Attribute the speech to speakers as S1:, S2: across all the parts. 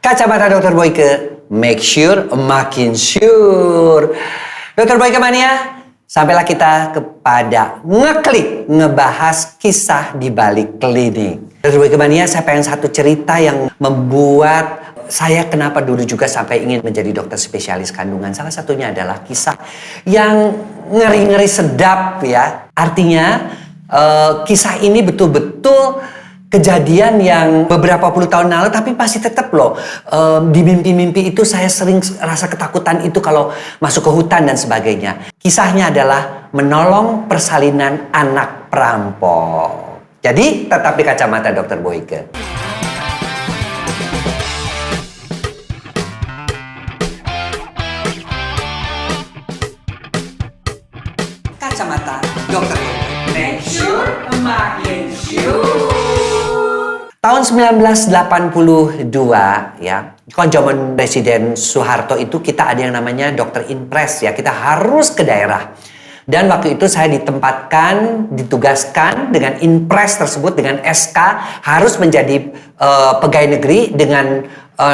S1: Kacamata Dr. Boyke, make sure makin sure. Dr. Boyke Mania, sampailah kita kepada ngebahas kisah di balik klinik. Dr. Boyke Mania, saya pengen satu cerita yang membuat saya kenapa dulu juga sampai ingin menjadi dokter spesialis kandungan. Salah satunya adalah kisah yang ngeri-ngeri sedap ya. Artinya kisah ini betul-betul kejadian yang beberapa puluh tahun lalu, tapi masih tetap loh. Di mimpi-mimpi itu saya sering rasa ketakutan itu kalau masuk ke hutan dan sebagainya. Kisahnya adalah menolong persalinan anak perampok. Jadi tetap di Kacamata Dr. Boyke. Kacamata Dr. Boyke. Make sure makin sure. Tahun 1982 ya, kalau zaman Presiden Soeharto itu kita ada yang namanya dokter impres ya, kita harus ke daerah. Dan waktu itu saya ditugaskan dengan impres tersebut dengan SK harus menjadi pegawai negeri dengan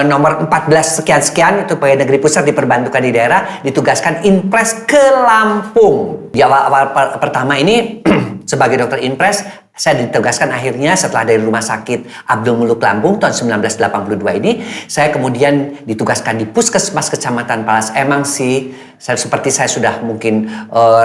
S1: nomor 14 sekian-sekian itu pegawai negeri pusat diperbantukan di daerah, ditugaskan impres ke Lampung. Di awal pertama ini sebagai dokter impres saya ditugaskan akhirnya setelah dari Rumah Sakit Abdul Muluk Lampung tahun 1982 ini saya kemudian ditugaskan di Puskesmas Kecamatan Palas. Emang sih seperti saya sudah mungkin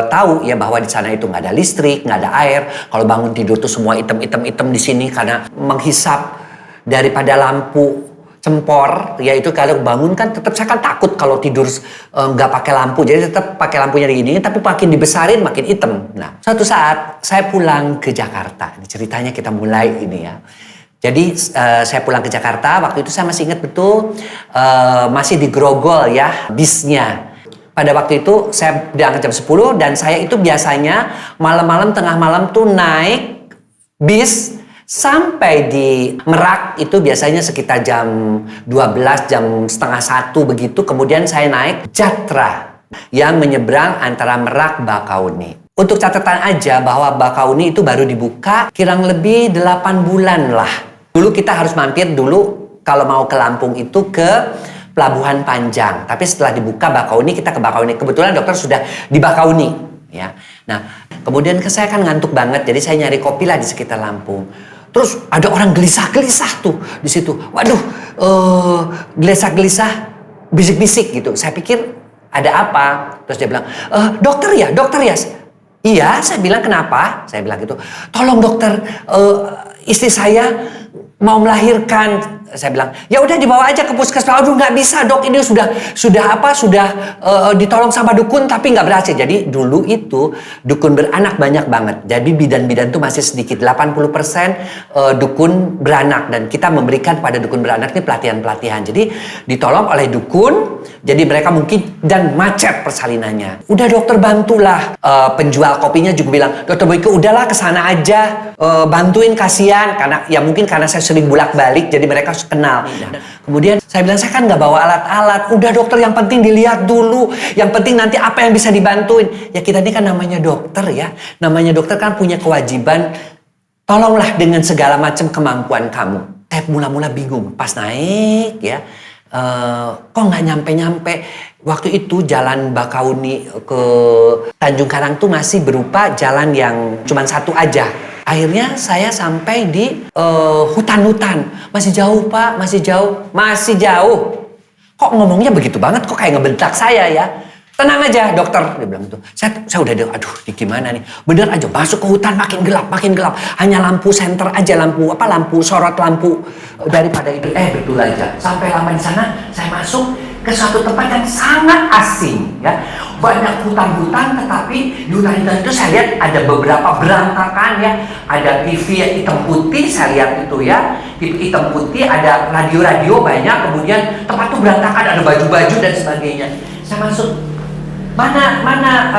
S1: tahu ya bahwa di sana itu nggak ada listrik, nggak ada air. Kalau bangun tidur tuh semua hitam di sini karena menghisap daripada lampu cempor, yaitu kalau bangun kan tetap saya kan takut kalau tidur nggak pakai lampu, jadi tetap pakai lampunya begini, tapi makin dibesarin makin hitam. Nah, suatu saat saya pulang ke Jakarta. Ini ceritanya kita mulai ini ya. Jadi saya pulang ke Jakarta, waktu itu saya masih ingat betul masih di Grogol ya bisnya. Pada waktu itu saya berangkat jam 10 dan saya itu biasanya malam-malam tengah malam tuh naik bis sampai di Merak itu biasanya sekitar jam 12, jam setengah 1 begitu. Kemudian saya naik Jatra yang menyeberang antara Merak Bakauni. Untuk catatan aja bahwa Bakauni itu baru dibuka kurang lebih 8 bulan lah. Dulu kita harus mampir dulu kalau mau ke Lampung itu ke Pelabuhan Panjang. Tapi setelah dibuka Bakauni kita ke Bakauni. Kebetulan dokter sudah di Bakauni ya. Nah, kemudian saya kan ngantuk banget jadi saya nyari kopi lah di sekitar Lampung. Terus ada orang gelisah-gelisah tuh di situ. Waduh, gelisah-gelisah, bisik-bisik gitu. Saya pikir ada apa? Terus dia bilang, dokter ya? Iya, saya bilang kenapa? Saya bilang gitu. Tolong dokter, istri saya mau melahirkan. Saya bilang, ya udah dibawa aja ke puskesmas. Aduh nggak bisa dok, ini sudah ditolong sama dukun tapi nggak berhasil. Jadi dulu itu dukun beranak banyak banget. Jadi bidan-bidan tuh masih sedikit, 80% dukun beranak dan kita memberikan pada dukun beranak ini pelatihan-pelatihan. Jadi ditolong oleh dukun, jadi mereka mungkin dan macet persalinannya. Udah dokter bantulah. Penjual kopinya juga bilang, dokter Boyke udahlah kesana aja, bantuin kasihan karena ya mungkin karena saya sering bolak-balik jadi mereka kenal. Kemudian saya bilang saya kan nggak bawa alat-alat. Udah dokter yang penting dilihat dulu. Yang penting nanti apa yang bisa dibantuin. Ya kita ini kan namanya dokter ya. Namanya dokter kan punya kewajiban. Tolonglah dengan segala macam kemampuan kamu. Saya mula-mula bingung pas naik ya. Kok nggak nyampe-nyampe. Waktu itu jalan Bakauni ke Tanjung Karang tuh masih berupa jalan yang cuma satu aja. Akhirnya saya sampai di hutan-hutan. Masih jauh pak, masih jauh. Kok ngomongnya begitu banget, kok kayak ngebentak saya ya. Tenang aja dokter, dia bilang gitu. Saya udah, aduh ini gimana nih. Bener aja, masuk ke hutan makin gelap. Hanya lampu senter aja, lampu sorot lampu. Daripada itu, betul aja. Sampai lama di sana, saya masuk ke suatu tempat yang sangat asing ya. Banyak hutan-hutan tetapi di hutan-hutan itu saya lihat ada beberapa berantakan ya. Ada TV yang hitam putih saya lihat itu ya. TV hitam putih, ada radio-radio banyak. Kemudian tempat itu berantakan, ada baju-baju dan sebagainya. Saya masuk, mana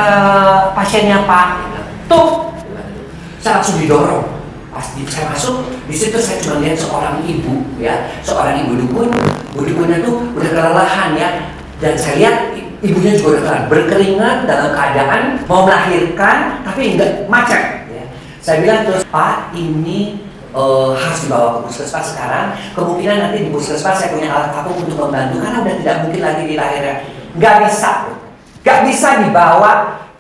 S1: pasiennya pak? Tuh, saya langsung didorong. Pas saya masuk, di situ saya cuma lihat seorang ibu ya, seorang ibu dukun. Dukunnya tuh udah kelelahan ya. Dan saya lihat ibunya juga udah berkeringat dalam keadaan mau melahirkan tapi enggak macet ya. Saya bilang terus, Pak ini harus dibawa ke puskesmas sekarang. Kemungkinan nanti di puskesmas saya punya alat apung untuk membantu karena udah tidak mungkin lagi dilahirkan. Nggak bisa dibawa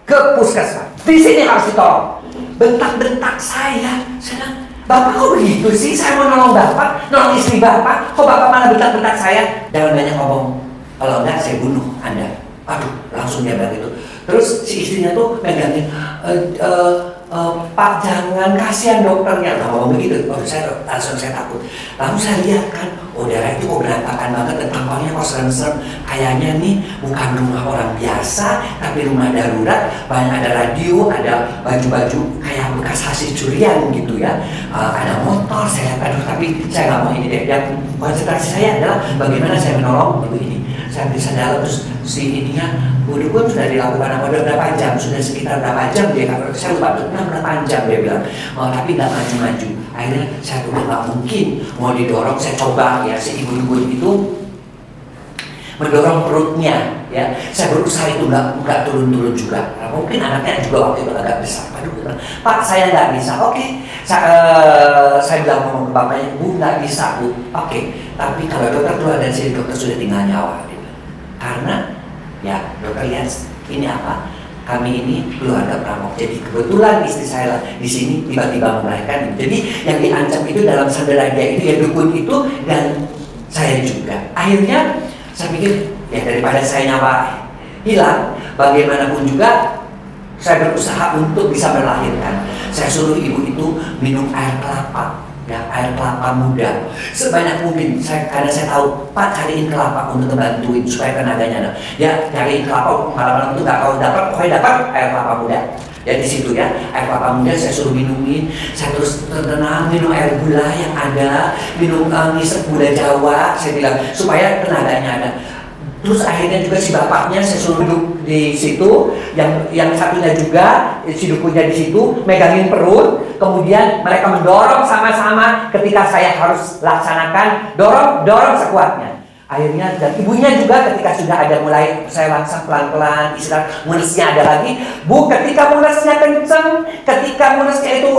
S1: ke puskesmas. Di sini harus ditolong. Bentak-bentak saya bilang, Bapak kok begitu sih? Saya mau nolong Bapak, nolong istri Bapak, kok Bapak malah bentak-bentak saya? Jangan banyak ngomong, kalau enggak saya bunuh Anda. Aduh, langsung dia bilang gitu. Terus si istrinya tuh megangin, Pak jangan, kasihan dokternya. Nah, ngomong begitu, langsung saya takut. Lalu saya lihat kan, daerah itu kok berantakan banget dan tampaknya kok serem-serem. Kayaknya nih bukan rumah orang biasa, tapi rumah darurat. Banyak ada radio, ada baju-baju kayak bekas hasil curian gitu ya. Ada motor, saya lihat, aduh tapi saya nggak mau ini deh. Yang konsentrasi saya adalah bagaimana saya menolong ibu ini. Saya bisa dalam terus si ininya, Bu Dukun sudah dilakukan apa udah berapa jam, sudah sekitar berapa jam dia kata, saya lupa tuh berapa jam dia bilang, tapi nggak maju-maju. Akhirnya saya udah nggak mungkin mau didorong, saya coba ya si ibu Dukun itu mendorong perutnya, ya saya berusaha itu nggak turun-turun juga. Nah, mungkin anaknya juga waktu itu agak besar. Aduh, Pak saya nggak bisa. Oke, saya bilang ngomong ke bapaknya, Bu nggak bisa Bu. Oke, tapi kalau dokter keluar dari sini dokter sudah tinggal nyawa. Karena ya dokter lihat ini apa? Kami ini keluarga perampok. Jadi kebetulan istri saya di sini tiba-tiba melahirkan. Jadi yang diancam itu dalam sandera dia itu ya dukun itu dan saya juga. Akhirnya saya pikir ya daripada saya nyawa hilang, bagaimanapun juga saya berusaha untuk bisa melahirkan. Saya suruh ibu itu minum air kelapa, ya air kelapa muda sebanyak mungkin. Karena saya tahu Pak cariin kelapa untuk membantuin supaya tenaganya ada. Ya cariin kelapa malam-malam itu nggak tahu dapat, pokoknya dapat air kelapa muda. Ya di situ ya air kelapa muda saya suruh minumin. Saya terus tenang minum air gula yang ada, minum ngisep gula Jawa. Saya bilang supaya tenaganya ada. Terus akhirnya juga si bapaknya saya suruh duduk di situ, yang satunya juga si dukunnya di situ megangin perut, kemudian mereka mendorong sama-sama ketika saya harus laksanakan dorong sekuatnya. Akhirnya dan ibunya juga ketika sudah ada mulai saya langsung pelan-pelan istirahat, munesnya ada lagi. Bu, ketika munesnya kenceng, ketika munesnya itu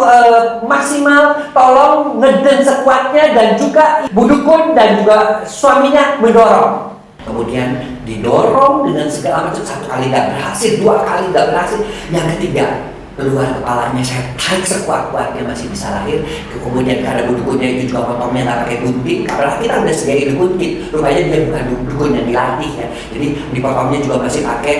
S1: maksimal, tolong ngeden sekuatnya dan juga Bu Dukun dan juga suaminya mendorong. Kemudian didorong dengan segala macam, satu kali nggak berhasil, dua kali nggak berhasil, yang ketiga keluar kepalanya, saya tarik sekuat-kuatnya masih bisa lahir. Kemudian karena dukunnya itu juga potongnya nggak pakai gunting, karena kita udah sediain gunting, rupanya dia bukan dukun yang dilatih ya, jadi dipotongnya juga masih pakai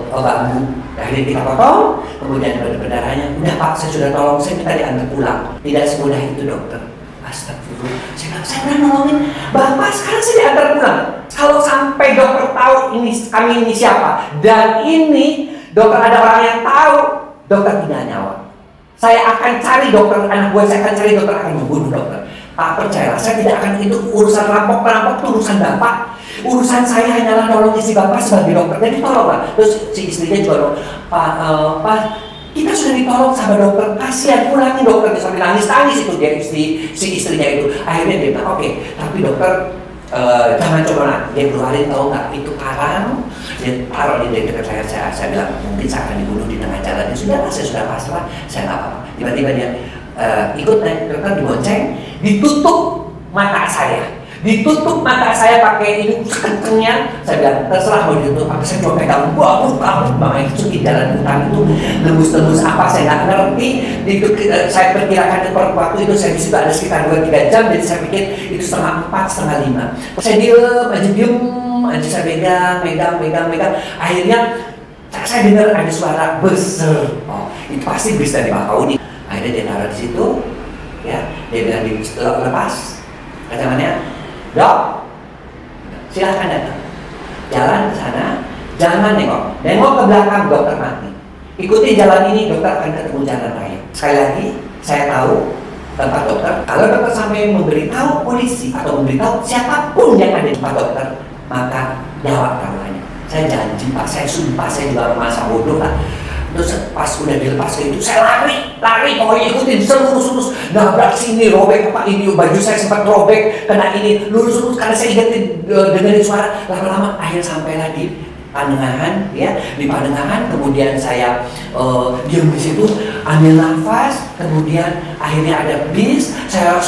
S1: bambu. Akhirnya kita potong, kemudian berdarahnya, udah Pak saya sudah tolong, saya minta diantar pulang. Tidak semudah itu dokter. Astagfirullah, saya udah nolongin Bapak, sekarang saya diantar pulang. Kalau sampai dokter tahu kami ini siapa, dan ini dokter ada orang yang tahu, dokter tidak nyawa. Saya akan cari dokter anak buah, saya akan cari dokter akan membunuh dokter. Pak percayalah, saya tidak akan itu urusan perampok itu urusan Bapak. Urusan saya hanyalah nolong istri Bapak sebagai dokter. Jadi tolonglah. Terus si istrinya juga Pak, kita sudah ditolong sama dokter, kasihan pulangin dokter, sambil nangis-nangis itu dia si istrinya itu. Akhirnya dia bilang, oke, tapi dokter jangan coba dia keluarin, tahu nggak itu karang, dia taruh di dekat saya bilang mungkin saya akan dibunuh di tengah jalan. Ya sudah, saya sudah pasrah, saya nggak apa-apa. Tiba-tiba dia ikut naik dokter dibonceng, ditutup mata saya. Ditutup mata saya pakai ini kencengnya. Saya bilang terserah mau ditutup apa, saya coba pegang kamu itu di jalan hutan itu tembus apa saya nggak ngerti. Saya perkirakan waktu itu saya bisa ada sekitar 2-3 jam, jadi saya pikir itu 3:30, 4:30. Saya diem aja, saya pegang. Akhirnya saya dengar ada suara besar. Oh itu pasti bisa dipakau nih. Akhirnya dia naruh di situ, ya dia bilang lepas kacamatanya. Dok, silahkan datang. Jalan ke sana, jangan nengok ke belakang, dokter mati. Ikuti jalan ini, dokter akan ketemu jalan lain. Sekali lagi, saya tahu tempat dokter. Kalau dokter sampai memberitahu polisi atau memberitahu siapapun yang ada di tempat dokter, maka jawab taruhannya. Saya janji Pak, saya sumpah, saya juga masa bodoh lah. Terus pas udah dilepas itu saya lari pokoknya ikutin lurus nabrak sini, robek apa ini, baju saya sempat robek kena ini, lurus karena saya ingetin dengerin suara. Lama-lama akhir sampai lagi Panengahan ya, di Panengahan kemudian saya diam di situ ambil nafas, kemudian akhirnya ada bis, saya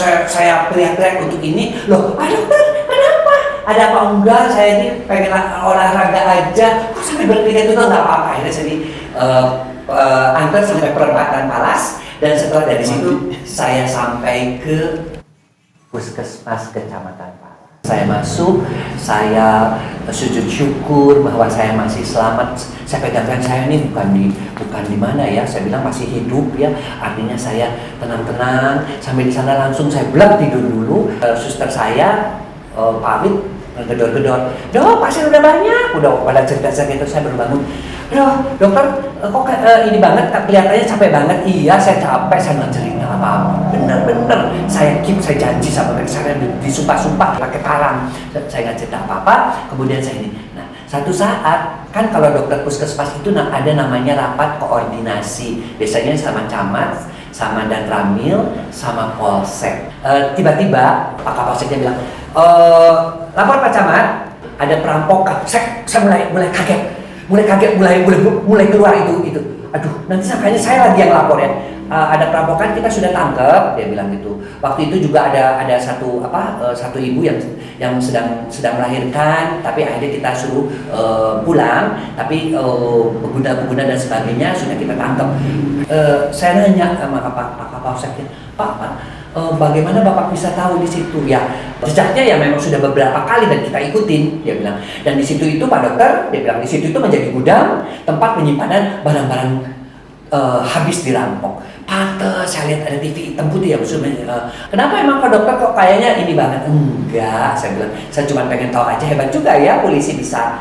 S1: teriak-teriak untuk ini, loh, dokter, kenapa? Ada apa enggak? Saya ini pengen olahraga aja, kok sampai berpikir itu nggak apa-apa. Akhirnya saya antar sampai perempatan Palas dan setelah dari situ saya sampai ke Puskesmas Kecamatan Palas. Saya masuk, saya sujud syukur bahwa saya masih selamat. Saya pegangkan saya ini bukan di mana ya. Saya bilang masih hidup ya. Artinya saya tenang-tenang. Sampai di sana langsung saya blek tidur dulu. Suster saya pamit gedor-gedor. Dok, pasien udah banyak. Udah pada cerita-cerita itu saya baru bangun. Dokter, kok ini banget, kelihatannya capek banget. Iya, saya capek, saya nggak cerita apa-apa. Bener-bener, saya janji sama mereka, saya disumpah-sumpah pakai parang. Saya nggak cerita apa-apa, kemudian saya ini. Nah, satu saat, kan kalau dokter puskesmas itu ada namanya rapat koordinasi. Biasanya sama camat, sama dan ramil, sama polsek. Tiba-tiba, Pak Kapolseknya bilang, lapor Pak Camat, ada perampokan. Saya mulai kaget. Mulai keluar itu. Aduh, nanti sangkanya saya lagi yang lapor ya. Ada perampokan, kita sudah tangkap, dia bilang gitu. Waktu itu juga ada satu ibu yang sedang melahirkan, tapi akhirnya kita suruh pulang, tapi pengguna dan sebagainya sudah kita tangkap. Saya nanya sama Pak Kapolseknya, Pak, bagaimana Bapak bisa tahu di situ? Ya, jejaknya ya memang sudah beberapa kali dan kita ikutin, dia bilang. Dan di situ itu Pak Dokter, dia bilang di situ itu menjadi gudang tempat penyimpanan barang-barang habis dirampok. Pantes saya lihat ada TV hitam putih ya maksudnya. Kenapa emang Pak Dokter kok kayaknya ini banget? Enggak, saya bilang. Saya cuma pengen tahu aja, hebat juga ya polisi bisa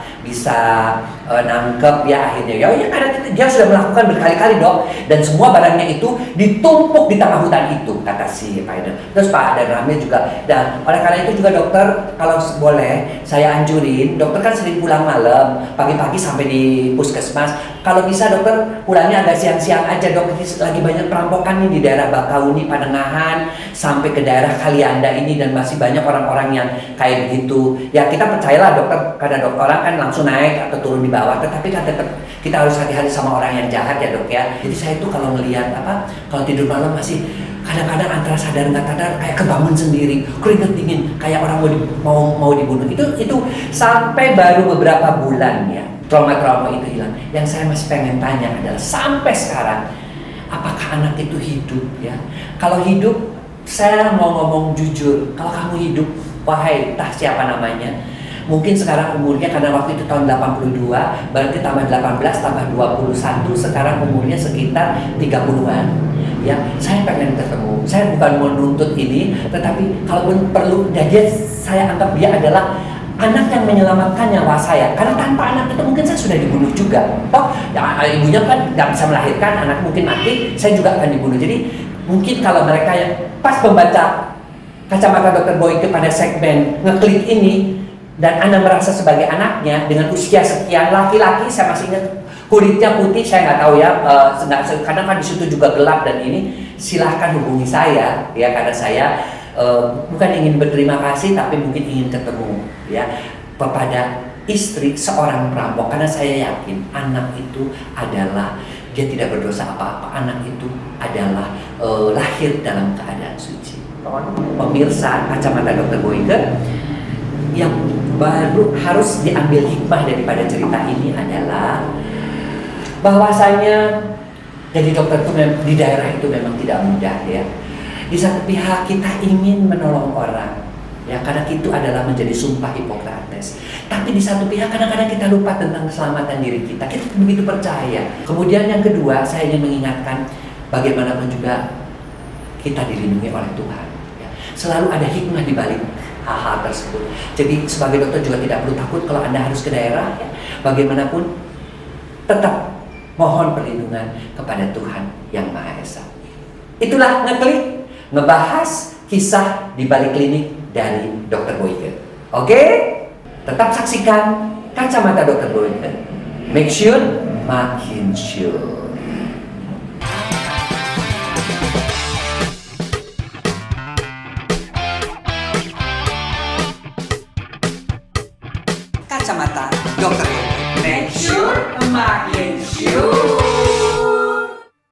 S1: nangkep ya akhirnya. Ya karena dia sudah melakukan berkali-kali, Dok, dan semua barangnya itu ditumpuk di tengah hutan itu, kata si Pak Eden. Terus Pak dan Ramil juga. Dan oleh karena itu juga dokter, kalau boleh saya anjurin, dokter kan sering pulang malam, pagi-pagi sampai di puskesmas. Kalau bisa dokter pulangnya agak siang-siang aja, Dok. Lagi banyak perampokan nih di daerah Bakauni, Panengahan, sampai ke daerah Kalianda ini, dan masih banyak orang-orang yang kayak begitu. Ya kita percayalah dokter, karena dokter orang kan langsung naik atau turun di bawah, tetapi kan tetap kita harus hati-hati sama orang yang jahat ya, Dok ya. Jadi saya tuh kalau melihat kalau tidur malam masih kadang-kadang antara sadar nggak sadar kayak kebangun sendiri, keringet dingin, kayak orang mau dibunuh. Itu sampai baru beberapa bulan ya trauma-trauma itu hilang. Yang saya masih pengen tanya adalah sampai sekarang, apakah anak itu hidup ya? Kalau hidup, saya mau ngomong jujur, kalau kamu hidup, wahai entah siapa namanya, mungkin sekarang umurnya, karena waktu itu tahun 82, berarti tambah 18, tambah 21, sekarang umurnya sekitar 30-an. Ya, saya pengen ketemu. Saya bukan mau nuntut ini, tetapi kalaupun perlu, dia saya anggap dia adalah anak yang menyelamatkan nyawa saya. Karena tanpa anak itu mungkin saya sudah dibunuh juga. Toh, ya, ibunya kan nggak bisa melahirkan, anak mungkin mati, saya juga akan dibunuh. Jadi mungkin kalau mereka yang pas membaca Kacamata Dokter Boyke pada segmen ngeklik ini, dan Anda merasa sebagai anaknya dengan usia sekian, laki-laki, saya masih ingat kulitnya putih, saya nggak tahu ya, kadang kan di situ juga gelap dan ini, silahkan hubungi saya ya, karena saya bukan ingin berterima kasih, tapi mungkin ingin ketemu ya kepada istri seorang perampok, karena saya yakin anak itu adalah, dia tidak berdosa apa-apa, anak itu adalah lahir dalam keadaan suci. Pemirsa Kacamata Dokter Boyke, yang baru harus diambil hikmah daripada cerita ini adalah bahwasanya jadi dokter itu di daerah itu memang tidak mudah ya. Di satu pihak kita ingin menolong orang ya, karena itu adalah menjadi sumpah Hipokrates. Tapi di satu pihak kadang-kadang kita lupa tentang keselamatan diri kita. Kita begitu percaya. Kemudian yang kedua, saya ingin mengingatkan bagaimanapun juga kita dilindungi oleh Tuhan ya. Selalu ada hikmah di balik hal-hal tersebut. Jadi sebagai dokter juga tidak perlu takut kalau Anda harus ke daerah ya. Bagaimanapun tetap mohon perlindungan kepada Tuhan yang Maha Esa. Itulah ngeklik ngebahas kisah di balik klinik dari Dokter Boyke. Oke? Tetap saksikan Kacamata Dokter Boyke. Make sure, makin sure. Kacamata Dokter Boyke.
S2: semakin syuk.